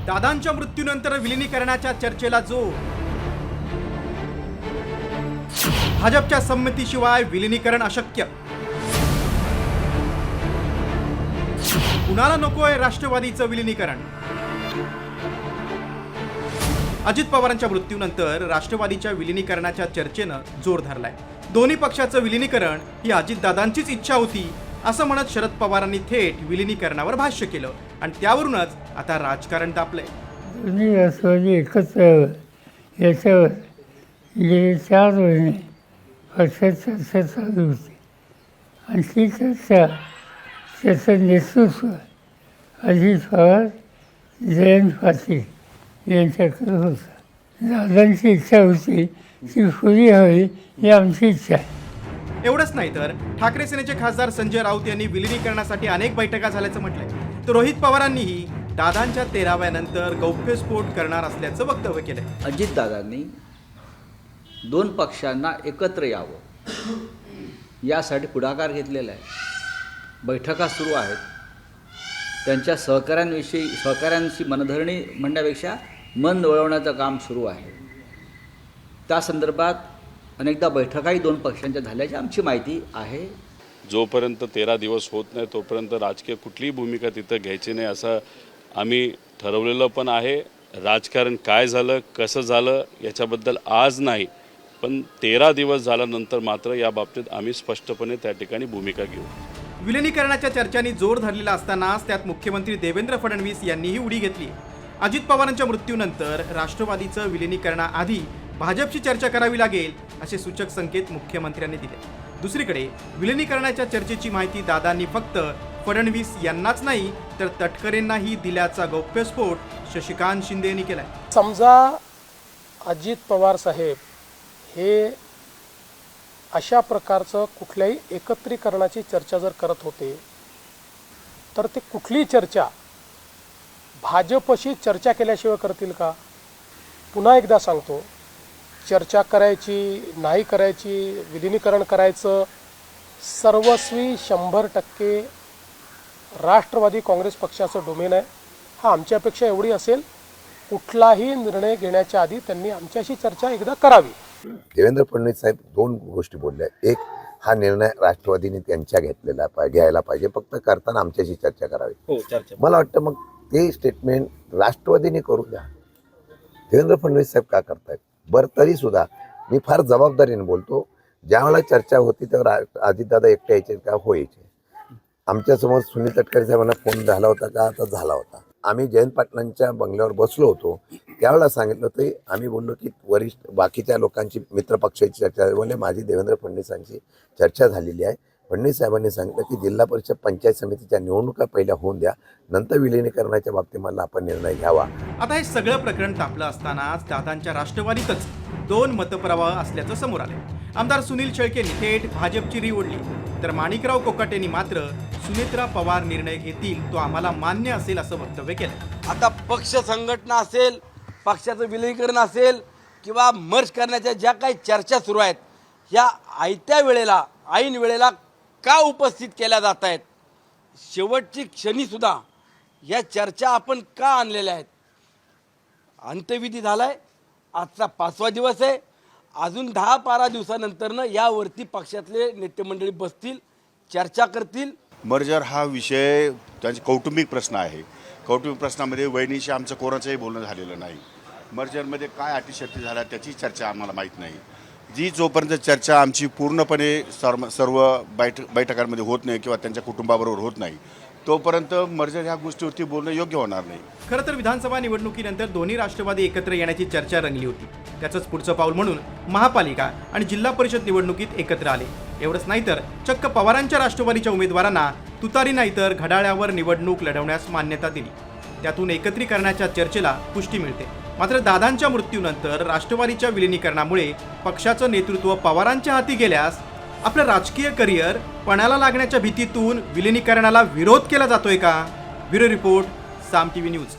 दादांच्या मृत्यूनंतर विलिनीकरणाच्या चर्चेला जोर. भाजपच्या संमतीशिवाय विलिनीकरण अशक्य. कुणाला नकोय राष्ट्रवादीचं विलिनीकरण. अजित पवारांच्या मृत्यूनंतर राष्ट्रवादीच्या विलिनीकरणाच्या चर्चेनं जोर धरलाय. दोन्ही पक्षाचं विलिनीकरण ही अजितदादांचीच इच्छा होती असं म्हणत शरद पवारांनी थेट विलिनीकरणावर भाष्य केलं आणि त्यावरूनच आता राजकारण तापलंय. दोन्ही राष्ट्रवादी एकत्र याच्यावर गेले 4 महिने पक्षात चर्चा चालू होती आणि ती त्याचं नेतृत्व अजित पवार, जयंत पाटील यांच्याकडे होतं. दादांची इच्छा होती ती पुरी व्हावी ही आमची इच्छा आहे. एवढंच नाही तर ठाकरे सेनेचे खासदार संजय राऊत यांनी विलिनीकरणासाठी अनेक बैठका झाल्याचं म्हटलंय. तर रोहित पवारांनीही दादांच्या 13व्या नंतर गौप्यस्फोट करणार असल्याचं वक्तव्य केलंय. अजितदादांनी 2 पक्षांना एकत्र यावं यासाठी पुढाकार घेतलेला आहे. बैठका सुरू आहेत. त्यांच्या सहकाऱ्यांशी मनधरणी म्हणण्यापेक्षा मन वळवण्याचं काम सुरू आहे. त्या संदर्भात अनेकदा बैठकाही 2 पक्षांच्या झाल्याची आमची माहिती आहे. जोपर्यंत 13 दिवस होत नाही तोपर्यंत राजकीय कुठलीही भूमिका तिथं घ्यायची नाही असं आम्ही ठरवलेलं पण आहे. राजकारण काय झालं, कसं झालं याच्याबद्दल आज नाही, पण 13 दिवस झाल्यानंतर मात्र या बाबतीत आम्ही स्पष्टपणे त्या ठिकाणी भूमिका घेऊ. विलिनीकरणाच्या चर्चांनी जोर धरलेला असतानाच त्यात मुख्यमंत्री देवेंद्र फडणवीस यांनीही उडी घेतली. अजित पवारांच्या मृत्यूनंतर राष्ट्रवादीचं विलिनीकरणाआधी भाजपची चर्चा करावी लागेल असे सूचक संकेत मुख्यमंत्र्यांनी दिले. दुसरीकडे विलिनीकरणाच्या चर्चेची माहिती दादांनी फक्त फडणवीस यांनाच नाही तर तटकरेंनाही दिल्याचा गौप्यस्फोट शशिकांत शिंदे यांनी केलाय. समजा अजित पवार साहेब हे अशा प्रकारचं कुठल्याही एकत्रीकरणाची चर्चा जर करत होते तर ते कुठली चर्चा भाजपशी चर्चा केल्याशिवाय करतील का? पुन्हा एकदा सांगतो, चर्चा करायची नाही करायची, विलिनीकरण करायचं सर्वस्वी 100% राष्ट्रवादी काँग्रेस पक्षाचं डोमेन आहे. हा आमची अपेक्षा एवढी असेल, कुठलाही निर्णय घेण्याच्या आधी त्यांनी आमच्याशी चर्चा एकदा करावी. देवेंद्र फडणवीस साहेब 2 गोष्टी बोलल्या. एक, हा निर्णय राष्ट्रवादीने त्यांच्या घ्यायला पाहिजे, फक्त करताना आमच्याशी चर्चा करावी. मला वाटतं मग ते स्टेटमेंट राष्ट्रवादीने करू द्या. देवेंद्र फडणवीस साहेब का करतायत? बरं, तरीसुद्धा मी फार जबाबदारीने बोलतो. ज्यावेळेला चर्चा होती तेव्हा अजितदादा एकटे यायचे का व्हायचे. आमच्यासमोर सुनील तटकरे साहेबांना फोन झाला होता का? आता झाला होता. आम्ही जयंत पाटलांच्या बंगल्यावर बसलो होतो, त्यावेळेला सांगितलं होतं. आम्ही बोललो की वरिष्ठ बाकीच्या लोकांची मित्रपक्षाची चर्चा बोलले, माझी देवेंद्र फडणवीसांची चर्चा झालेली आहे. फडणवीस साहेबांनी सांगितलं की जिल्हा परिषद पंचायत समितीच्या निवडणुका पहिल्या होऊन द्या, नंतर विलिनीकरणाच्या बाबतीमध्ये आपण निर्णय घ्यावा. आता हे सगळं प्रकरण तापलं असतानाच दादांच्या राष्ट्रवादीतच 2 मतप्रवाह असल्याचं समोर आले. आमदार सुनील शेळकेंनी थेट भाजपची री ओढली, तर माणिकराव कोकाटेंनी मात्र सुनेत्रा पवार निर्णय घेतील तो आम्हाला मान्य असेल असं वक्तव्य केलं. आता पक्ष संघटना असेल, पक्षाचं विलीनीकरण असेल किंवा मर्ज करण्याच्या ज्या काही चर्चा सुरू आहेत, ह्या आयत्या वेळेला ऐन वेळेला का उपस्थित केल्या जात आहेत? शेवटची क्षणीसुद्धा या चर्चा आपण का आणलेल्या आहेत? अंत्यविधी झालाय, आजचा 5वा दिवस आहे. अजून 10-12 दिवसानंतरनं यावरती पक्षातले नेते मंडळी बसतील, चर्चा करतील. मर्जर हा विषय त्यांचा कौटुंबिक प्रश्न आहे. कौटुंबिक प्रश्नामध्ये वहिनीशी आमचं कोणाचंही बोलणं झालेलं नाही. मर्जरमध्ये काय अटीशर्ती झाल्या त्याची चर्चा आम्हाला माहीत नाही. जी जोपर्यंत चर्चा आमची पूर्णपणे सर्व बैठकांमध्ये होत नाही किंवा त्यांच्या कुटुंबाबरोबर होत नाही तोपर्यंत मर्जर ह्या गोष्टीवरती बोलणं योग्य होणार नाही. खरं तर विधानसभा निवडणुकीनंतर दोन्ही राष्ट्रवादी एकत्र येण्याची चर्चा रंगली होती. त्याचंच पुढचं पाऊल म्हणून महापालिका आणि जिल्हा परिषद निवडणुकीत एकत्र आले. एवढंच नाही तर चक्क पवारांच्या राष्ट्रवादीच्या उमेदवारांना तुतारी नाही तर घड्याळ्यावर निवडणूक लढवण्यास मान्यता दिली. त्यातून एकत्रीकरणाच्या चर्चेला पुष्टी मिळते. मात्र दादांच्या मृत्यूनंतर राष्ट्रवादीच्या विलिनीकरणामुळे पक्षाचं नेतृत्व पवारांच्या हाती गेल्यास आपलं राजकीय करिअर पणाला लागण्याच्या भीतीतून विलिनीकरणाला विरोध केला जातोय का? ब्युरो रिपोर्ट, साम टीव्ही न्यूज.